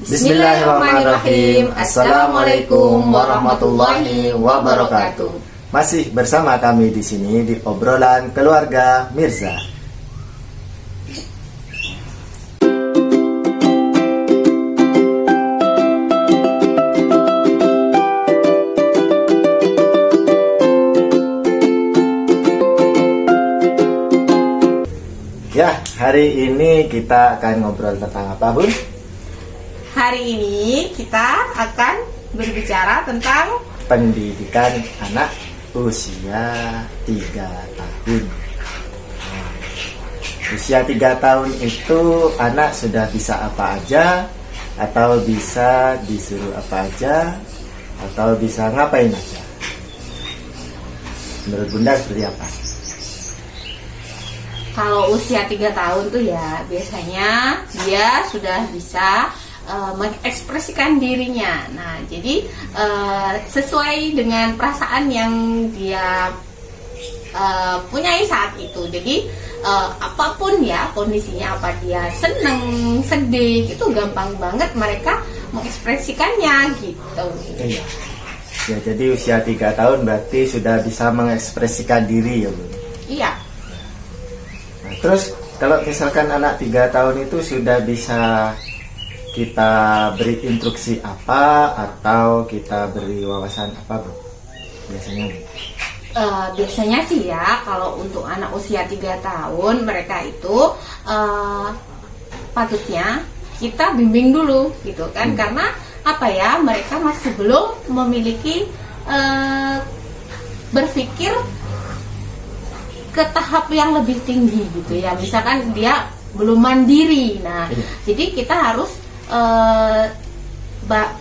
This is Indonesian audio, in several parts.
Bismillahirrahmanirrahim. Assalamualaikum warahmatullahi wabarakatuh. Masih bersama kami di sini di obrolan keluarga Mirza. Ya, hari ini kita akan ngobrol tentang apa, Bun? Hari ini kita akan berbicara tentang Pendidikan anak usia 3 tahun. Usia 3 tahun itu anak sudah bisa apa aja, atau bisa disuruh apa aja, atau bisa ngapain aja. Menurut Bunda seperti apa? kalau usia 3 tahun tuh ya biasanya dia sudah bisa mengekspresikan dirinya. Nah, jadi sesuai dengan perasaan yang dia punyai saat itu. Jadi apapun ya kondisinya, apa dia seneng, sedih, itu gampang banget mereka mengekspresikannya gitu. Iya. Ya, jadi usia 3 tahun berarti sudah bisa mengekspresikan diri ya, Bu? Iya. Nah, terus kalau misalkan anak 3 tahun itu sudah bisa kita beri instruksi apa, atau kita beri wawasan apa, Bro? Biasanya, Bu? Biasanya sih ya, kalau untuk anak usia 3 tahun mereka itu patutnya kita bimbing dulu gitu kan. Karena apa ya, mereka masih belum memiliki berpikir ke tahap yang lebih tinggi gitu ya. Misalkan dia belum mandiri. Nah, jadi kita harus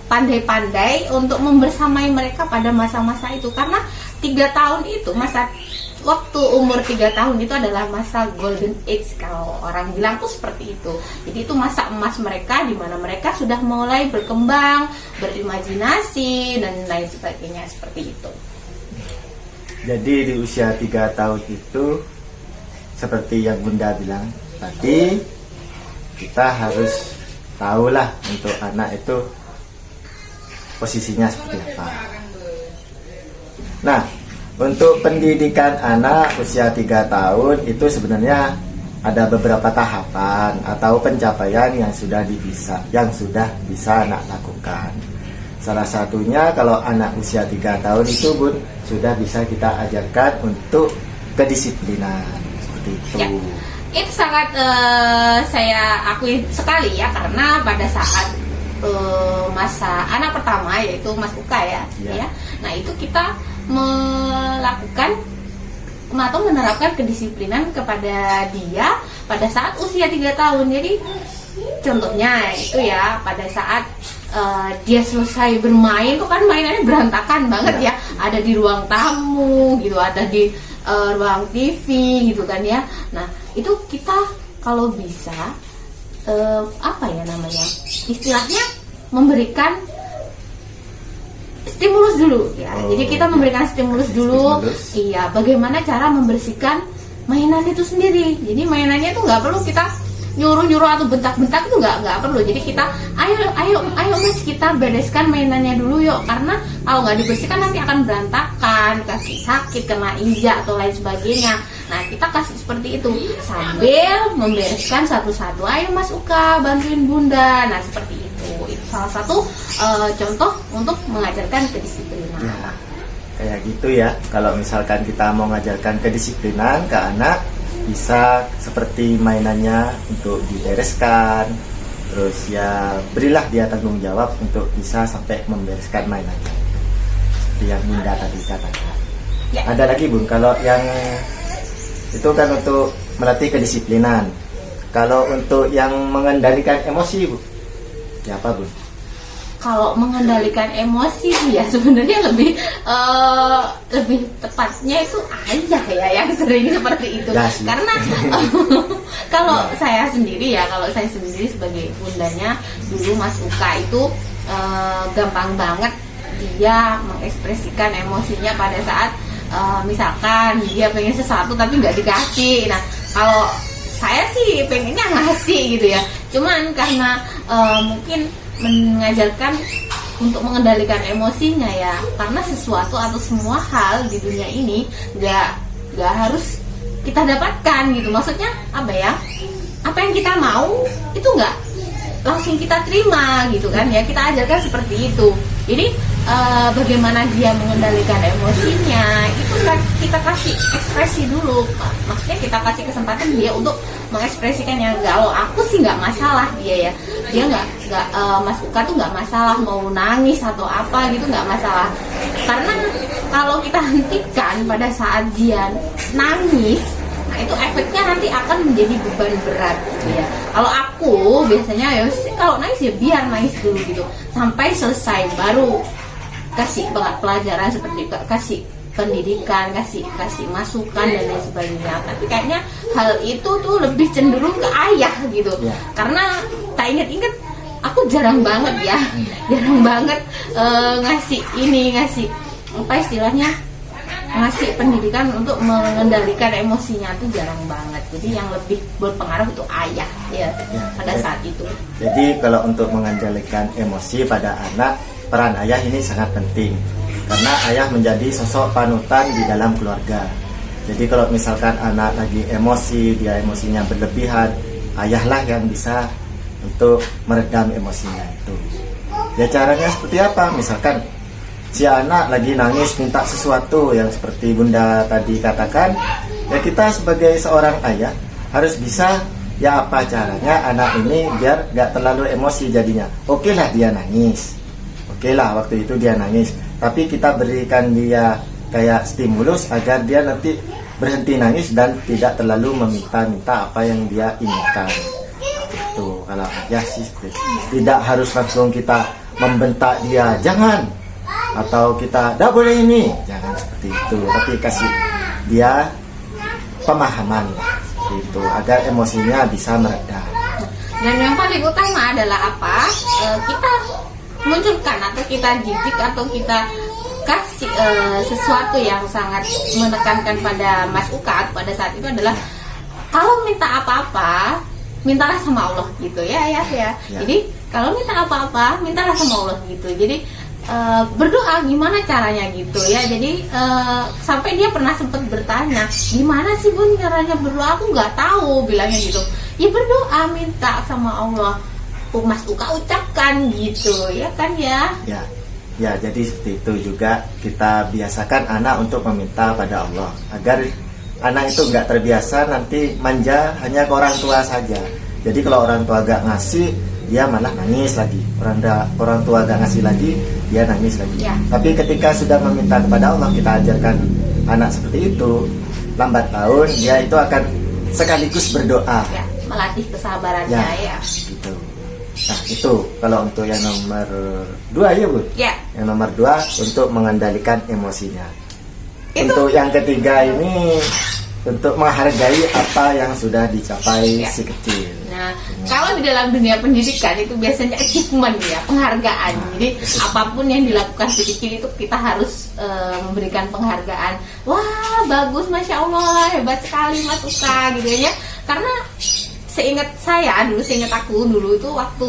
pandai-pandai untuk membersamai mereka pada masa-masa itu. Karena 3 tahun itu waktu umur 3 tahun itu adalah masa golden age, kalau orang bilang tuh seperti itu. Jadi itu masa emas mereka, di mana mereka sudah mulai berkembang, berimajinasi dan lain sebagainya, seperti itu. Jadi di usia 3 tahun itu seperti yang Bunda bilang tadi, kita harus tahulah untuk anak itu posisinya seperti apa. Nah, untuk pendidikan anak usia 3 tahun itu sebenarnya ada beberapa tahapan atau pencapaian yang sudah bisa anak lakukan. Salah satunya kalau anak usia 3 tahun itu, Bun, sudah bisa kita ajarkan untuk kedisiplinan seperti itu. Ya. Itu sangat saya akui sekali ya, karena pada saat masa anak pertama, yaitu Mas Uka ya. Nah, itu kita melakukan atau menerapkan kedisiplinan kepada dia pada saat usia 3 tahun. Jadi contohnya itu ya, pada saat dia selesai bermain tuh kan mainannya berantakan banget ya. Ada di ruang tamu gitu, ada di ruang TV gitu kan ya. Nah, itu kita kalau bisa apa ya namanya, istilahnya memberikan stimulus dulu ya. Jadi kita memberikan stimulus dulu. Iya, bagaimana cara membersihkan mainan itu sendiri. Jadi mainannya itu nggak perlu kita nyuruh-nyuruh atau bentak-bentak, itu nggak perlu. Jadi kita ayo Mas, kita bereskan mainannya dulu yuk, karena kalau nggak dibersihkan nanti akan berantakan, kaki sakit, kena injak atau lain sebagainya. Nah, kita kasih seperti itu sambil membereskan satu-satu. Ayo Mas Uka, bantuin Bunda. Nah, seperti itu. Itu salah satu contoh untuk mengajarkan kedisiplinan. Nah, kayak gitu ya. Kalau misalkan kita mau mengajarkan kedisiplinan ke anak, bisa seperti mainannya untuk dibereskan, terus ya berilah dia tanggung jawab untuk bisa sampai membereskan mainannya, seperti yang Bunda tadi katakan. Ya. Ada lagi, Bun, kalau yang itu kan untuk melatih kedisiplinan. Kalau untuk yang mengendalikan emosi, Bu, ya apa, Bun? Kalau mengendalikan emosi ya sebenarnya lebih tepatnya itu ayah ya yang sering seperti itu. Karena kalau saya sendiri sebagai bundanya dulu, Mas Uka itu gampang banget dia mengekspresikan emosinya pada saat misalkan dia pengen sesuatu tapi nggak dikasih. Nah, kalau saya sih pengennya ngasih gitu ya, cuman karena mungkin mengajarkan untuk mengendalikan emosinya ya, karena sesuatu atau semua hal di dunia ini nggak harus kita dapatkan gitu. Maksudnya apa ya, apa yang kita mau itu nggak langsung kita terima gitu kan ya, kita ajarkan seperti itu. Jadi bagaimana dia mengendalikan emosinya itu kan kita kasih ekspresi dulu, maksudnya kita kasih kesempatan dia untuk mengekspresikannya. Kalau aku sih nggak masalah dia nggak Mas Uka tuh nggak masalah mau nangis atau apa gitu, nggak masalah, karena kalau kita hentikan pada saat dia nangis, nah itu efeknya nanti akan menjadi beban berat gitu ya. Kalau aku biasanya ya kalau nangis ya biar nangis dulu gitu sampai selesai, baru kasih pelajaran seperti kasih pendidikan, kasih masukan dan lain sebagainya. Tapi kayaknya hal itu tuh lebih cenderung ke ayah gitu ya. Karena tak ingat aku jarang banget ngasih apa istilahnya, ngasih pendidikan untuk mengendalikan emosinya tuh jarang banget. Jadi yang lebih berpengaruh itu ayah ya pada saat itu. Jadi kalau untuk mengendalikan emosi pada anak, peran ayah ini sangat penting karena ayah menjadi sosok panutan di dalam keluarga. Jadi kalau misalkan anak lagi emosi, dia emosinya berlebihan, ayahlah yang bisa untuk meredam emosinya itu. Ya caranya seperti apa? Misalkan si anak lagi nangis minta sesuatu yang seperti Bunda tadi katakan, ya kita sebagai seorang ayah harus bisa, ya apa caranya anak ini biar gak terlalu emosi jadinya. Oke lah dia nangis, oke lah waktu itu dia nangis, tapi kita berikan dia kayak stimulus agar dia nanti berhenti nangis dan tidak terlalu meminta-minta apa yang dia inginkan. Itu kalau ayah sih tidak harus langsung kita membentak dia, jangan, atau kita tidak boleh ini, jangan seperti itu, tapi kasih dia pemahaman seperti itu agar emosinya bisa mereda. Dan yang paling utama adalah apa, kita munculkan atau kita didik atau kita kasih sesuatu yang sangat menekankan pada Mas Uka pada saat itu adalah kalau minta apa-apa mintalah sama Allah gitu ya. Jadi kalau minta apa-apa mintalah sama Allah gitu. Jadi berdoa gimana caranya gitu ya. Jadi sampai dia pernah sempat bertanya, gimana sih Bun caranya berdoa, aku nggak tahu, bilangnya gitu. Ya berdoa, minta sama Allah, Mas Uka ucapkan gitu ya kan ya. Ya jadi seperti itu juga kita biasakan anak untuk meminta pada Allah agar anak itu nggak terbiasa nanti manja hanya ke orang tua saja. Jadi kalau orang tua gak ngasih, dia malah nangis lagi. Orang tua gak ngasih lagi, dia nangis lagi. Ya. Tapi ketika sudah meminta kepada Allah, kita ajarkan anak seperti itu, lambat laun dia itu akan sekaligus berdoa. Ya, melatih kesabarannya ya. Gitu. Nah itu kalau untuk yang nomor 2 ya Bu? Ya. Yang nomor 2 untuk mengendalikan emosinya. Untuk yang ketiga ini untuk menghargai apa yang sudah dicapai si kecil. Nah, kalau di dalam dunia pendidikan itu biasanya achievement ya, penghargaan. Jadi apapun yang dilakukan si kecil itu kita harus memberikan penghargaan. Wah, bagus, Masya Allah, hebat sekali Mas Uka gitu ya. Karena seingat aku dulu itu waktu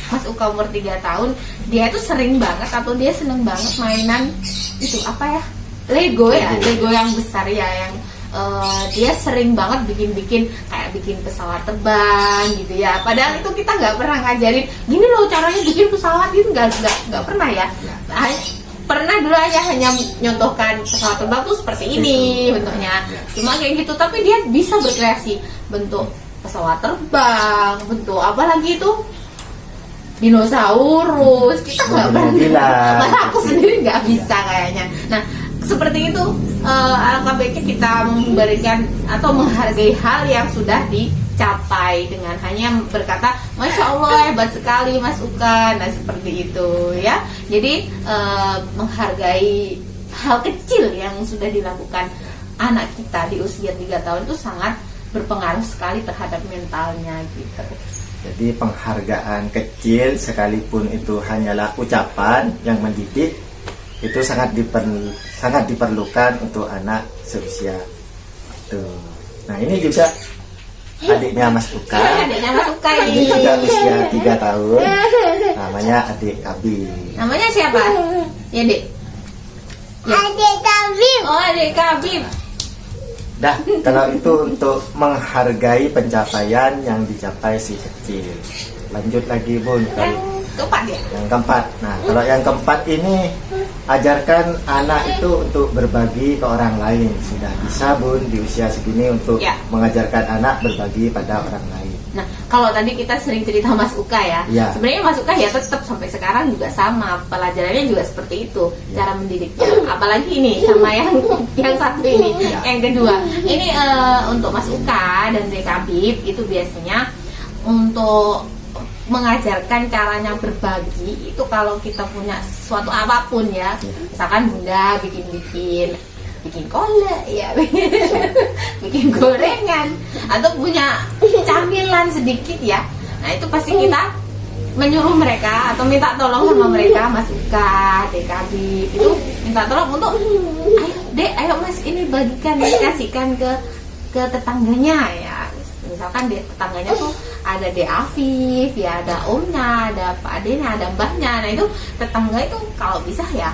Mas Uka umur 3 tahun, dia itu sering banget atau dia seneng banget mainan itu apa ya? Lego yang besar ya, yang dia sering banget bikin pesawat terbang gitu ya. Padahal itu kita nggak pernah ngajarin gini loh caranya bikin pesawat, itu nggak pernah ya. Pernah dulu aja hanya nyontohkan pesawat terbang tuh seperti ini bentuknya, cuma kayak gitu. Tapi dia bisa berkreasi bentuk pesawat terbang, bentuk apa lagi itu dinosaurus. Kita nggak pernah, malah aku sendiri nggak bisa kayaknya. Nah seperti itu, alangkah baiknya kita memberikan atau menghargai hal yang sudah dicapai dengan hanya berkata Masya Allah hebat sekali Mas Uka. Nah seperti itu ya. Jadi menghargai hal kecil yang sudah dilakukan anak kita di usia 3 tahun itu sangat berpengaruh sekali terhadap mentalnya gitu. Jadi penghargaan kecil sekalipun itu hanyalah ucapan yang mendidik, itu sangat diperlukan untuk anak seusia tuh. Nah ini juga adiknya Mas Uka. Adiknya Mas Uka ini juga usia 3 tahun. Nah saya Adik Kabib. Namanya siapa? Ya, Dek. Ya. Adik Kabib. Oh, Adik Kabib. Dah, kalau itu untuk menghargai pencapaian yang dicapai si kecil. Lanjut lagi Bun. Yang keempat ya? Yang keempat. Nah, kalau yang keempat ini ajarkan anak itu untuk berbagi ke orang lain. Sudah bisa Bun di usia segini untuk Ya. mengajarkan anak berbagi pada orang lain. Nah, kalau tadi kita sering cerita Mas Uka ya, Ya. sebenarnya Mas Uka ya tetap sampai sekarang juga sama, pelajarannya juga seperti itu, Ya. cara mendidiknya. Apalagi ini sama yang satu ini, Ya. yang kedua. Ini untuk Mas Uka dan Dek Kabib itu biasanya untuk mengajarkan caranya berbagi itu kalau kita punya sesuatu apapun ya, misalkan Bunda bikin kolak ya, bikin gorengan atau punya camilan sedikit ya, nah itu pasti kita menyuruh mereka atau minta tolong sama mereka, Mas Uka, Dek Kabib itu minta tolong untuk ayo Dek, ayo Mas ini bagikan, kasihkan ke tetangganya ya. Misalkan di tetangganya tuh ada Dek Afif, ya ada omnya, ada Pak Adenya, ada mbahnya. Nah itu tetangga itu kalau bisa ya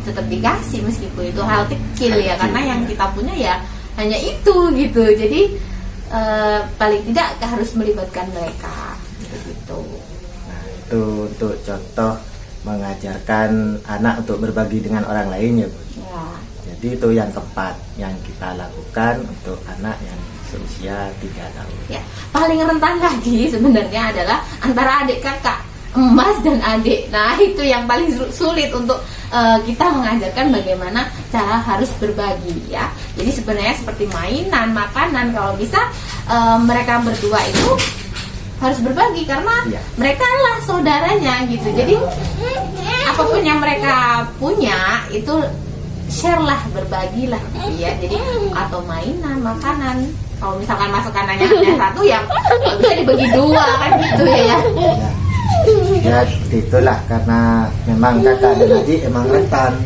tetap dikasih meskipun itu hal kecil ya, karena yang kita punya ya hanya itu gitu. Jadi paling tidak harus melibatkan mereka gitu. Nah, itu untuk contoh mengajarkan anak untuk berbagi dengan orang lain ya Bun. Ya. Jadi itu yang keempat yang kita lakukan untuk anak yang seusia 3 tahun. Ya, paling rentan lagi sebenarnya adalah antara adik kakak, emas dan adik. Nah, itu yang paling sulit untuk kita mengajarkan bagaimana cara harus berbagi ya. Jadi sebenarnya seperti mainan, makanan, kalau bisa mereka berdua itu harus berbagi karena Ya. mereka lah saudaranya gitu. Jadi apapun yang mereka punya itu share lah, berbagilah gitu ya. Jadi atau mainan, makanan. Kalau misalkan masakanannya hanya satu ya nggak bisa dibagi dua kan gitu ya. Ya itulah, karena memang kakak dan adik emang rentan,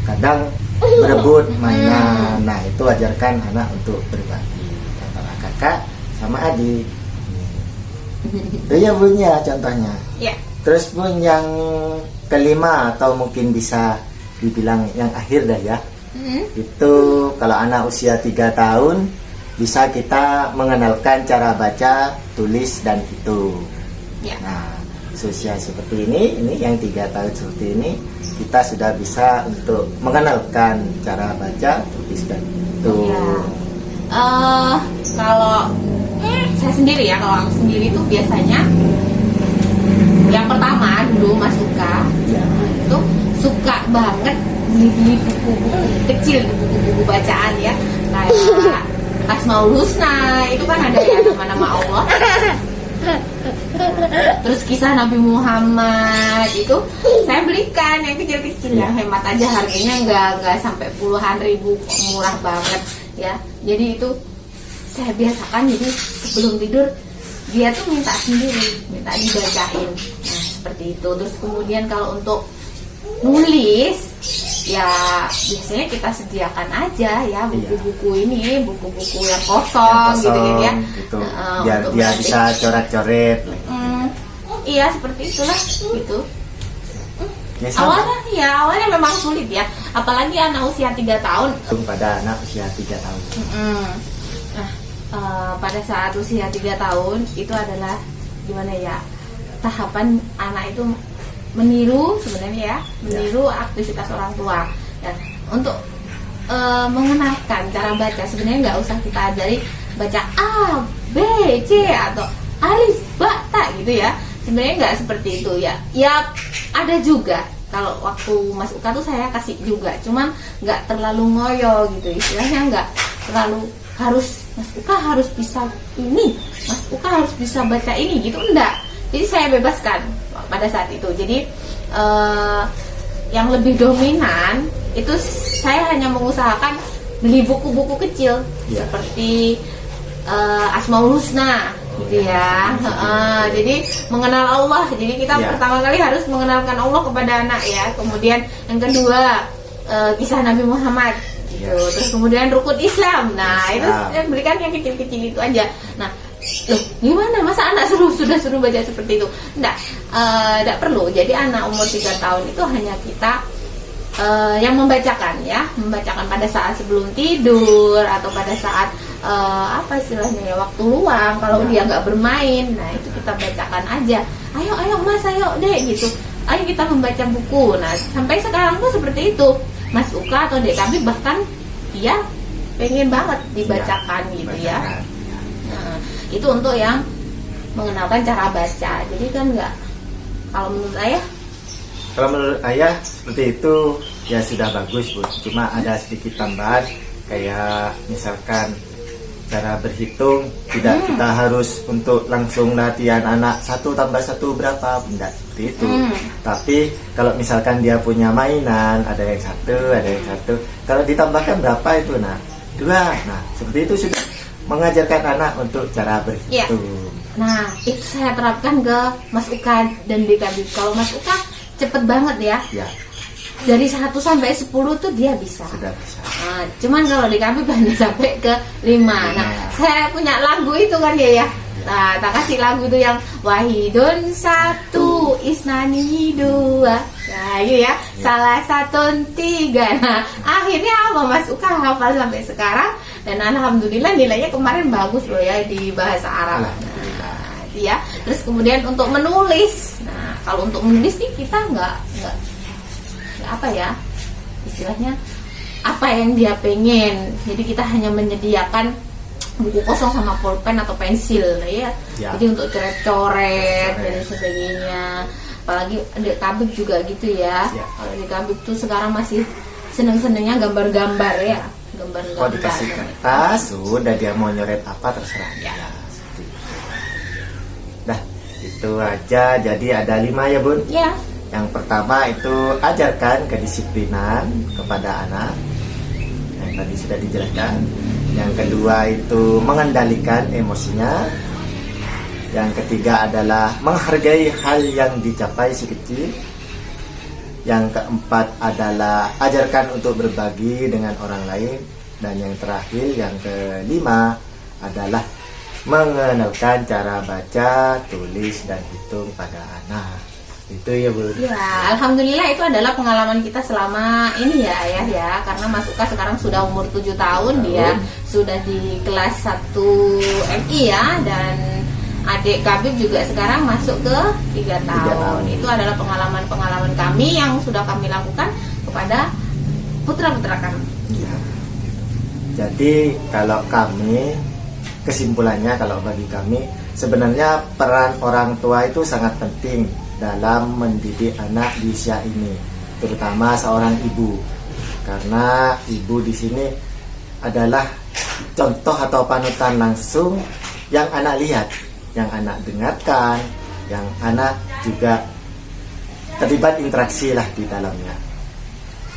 kadang berebut mainan. Nah itu ajarkan anak untuk berbagi antara kakak sama adik. Itu ya Bun ya contohnya. Ya. Terus Bun yang kelima atau mungkin bisa dibilang yang akhir dah ya, itu kalau anak usia 3 tahun bisa kita mengenalkan cara baca, tulis dan hitung. Ya. Nah, usia seperti ini yang 3 tahun seperti ini, kita sudah bisa untuk mengenalkan cara baca, tulis dan hitung. Ya. Kalau saya sendiri ya, kalau aku sendiri itu biasanya yang pertama dulu Mas Uka Ya. itu suka banget beli buku-buku kecil, buku-buku bacaan ya, kayak Asmaul Husna itu kan ada ya nama-nama Allah. Terus kisah Nabi Muhammad itu saya belikan yang kecil-kecil ya, hemat aja harganya, nggak sampai puluhan ribu, murah banget ya. Jadi itu saya biasakan, jadi sebelum tidur dia tuh minta sendiri, minta dibacain. Nah seperti itu. Terus kemudian kalau untuk nulis ya biasanya kita sediakan aja ya buku-buku ini, buku-buku yang kosong gitu ya. Gitu. Biar dia bisa coret-coret. Iya seperti itulah gitu. Ya, sama. Awalnya memang sulit ya, apalagi anak usia 3 tahun. Pada anak usia 3 tahun. Nah pada saat usia 3 tahun itu adalah gimana ya, tahapan anak itu meniru sebenarnya ya, meniru aktivitas orang tua. Dan untuk mengenalkan cara baca sebenarnya nggak usah kita ajari baca A, B, C atau alif, ba, ta gitu ya. Sebenarnya nggak seperti itu ya. Ya ada juga. Kalau waktu Mas Uka tuh saya kasih juga, cuman nggak terlalu ngoyo gitu, istilahnya nggak terlalu harus Mas Uka harus bisa ini, Mas Uka harus bisa baca ini gitu, enggak. Jadi saya bebaskan pada saat itu. Jadi yang lebih dominan itu saya hanya mengusahakan beli buku-buku kecil seperti Asmaul Husna gitu ya. Jadi mengenal Allah. Jadi kita pertama kali harus mengenalkan Allah kepada anak ya. Kemudian yang kedua kisah Nabi Muhammad gitu. Terus kemudian rukun Islam. Nah itu saya berikan yang kecil-kecil itu aja. Nah Loh, gimana masa anak sudah suruh baca seperti itu? Enggak perlu. Jadi anak umur 3 tahun itu hanya kita yang membacakan ya, membacakan pada saat sebelum tidur atau pada saat apa istilahnya ya, waktu luang kalau dia nggak bermain. Nah itu kita bacakan aja. Ayo mas, ayo dek gitu. Ayo kita membaca buku. Nah sampai sekarang tuh seperti itu. Mas Uka atau Dek Kabib bahkan dia pengen banget dibacakan gitu ya. Nah, itu untuk yang mengenalkan cara baca. Jadi kan nggak, kalau menurut ayah? Kalau menurut ayah seperti itu ya sudah bagus Bu. Cuma ada sedikit tambahan kayak misalkan cara berhitung tidak kita harus untuk langsung latihan anak 1 tambah 1 berapa, tidak seperti itu. Tapi kalau misalkan dia punya mainan, ada yang 1, ada yang 1, kalau ditambahkan berapa itu, nah 2, nah seperti itu sudah mengajarkan anak untuk cara berhitung. Nah itu saya terapkan ke Mas Uka dan Dek Kabib. Kalau Mas Uka cepet banget ya. Dari 1 sampai 10 tuh dia bisa. Sudah bisa. Nah, cuman kalau Dek Kabib hanya sampai ke 5. Nah, saya punya lagu itu kan ya. Nah, tak kasih lagu itu yang Wahidun 1, Isnani 2. Nah, itu ya. Salah satu 3. Nah, akhirnya apa Mas Uka hafal sampai sekarang dan alhamdulillah nilainya kemarin bagus loh ya di bahasa Arab. Nah, ya. Terus kemudian untuk menulis. Nah, kalau untuk menulis nih kita nggak apa ya istilahnya apa yang dia pengen, jadi kita hanya menyediakan buku kosong sama pulpen atau pensil ya. Jadi untuk coret-coret dan sebagainya. Apalagi Dek Kabib juga gitu ya. Kalau Dek Kabib tuh sekarang masih seneng-senengnya gambar-gambar ya, gambar-gambar. Kalau dikasih kertas sudah dia mau nyoret apa terserah ya. Nah itu aja, jadi ada 5 ya Bun ya. Yang pertama itu ajarkan kedisiplinan kepada anak, yang tadi sudah dijelaskan. Yang kedua itu mengendalikan emosinya. Yang ketiga adalah menghargai hal yang dicapai si kecil. Yang keempat adalah ajarkan untuk berbagi dengan orang lain. Dan yang terakhir, yang kelima adalah mengenalkan cara baca, tulis, dan hitung pada anak. Itu ya Bu. Ya, alhamdulillah itu adalah pengalaman kita selama ini ya Ayah ya. Karena Mas Uka sekarang sudah umur 7 tahun, dia sudah di kelas 1 MI ya. Dan adik Kabib juga sekarang masuk ke 3 tahun. Itu adalah pengalaman-pengalaman kami yang sudah kami lakukan kepada putra-putra kami. Ya. Jadi kalau kami, kesimpulannya kalau bagi kami, sebenarnya peran orang tua itu sangat penting dalam mendidik anak di usia ini, terutama seorang ibu, karena ibu di sini adalah contoh atau panutan langsung yang anak lihat, yang anak dengarkan, yang anak juga terlibat interaksi lah di dalamnya.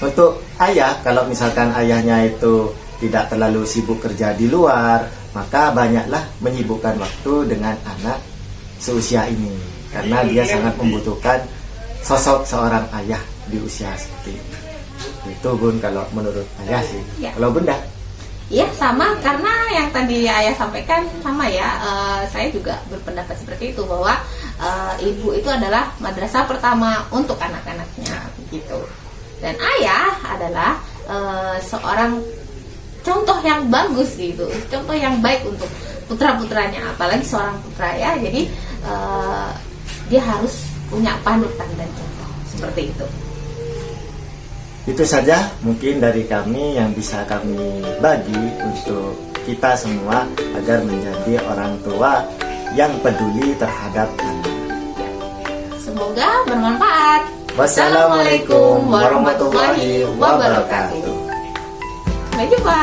Untuk ayah, kalau misalkan ayahnya itu tidak terlalu sibuk kerja di luar, maka banyaklah menyibukkan waktu dengan anak seusia ini. Karena dia sangat membutuhkan sosok seorang ayah di usia seperti itu. Itu Bun kalau menurut ayah sih. Ya. Kalau Bunda? Ya sama, karena yang tadi ayah sampaikan sama ya. Saya juga berpendapat seperti itu, bahwa ibu itu adalah madrasah pertama untuk anak-anaknya gitu. Dan ayah adalah seorang contoh yang bagus gitu, contoh yang baik untuk putra-putranya, apalagi seorang putra ya. Jadi dia harus punya panutan dan contoh seperti itu. Itu saja mungkin dari kami yang bisa kami bagi untuk kita semua agar menjadi orang tua yang peduli terhadap anak. Semoga bermanfaat. Wassalamualaikum warahmatullahi wabarakatuh. Sampai jumpa.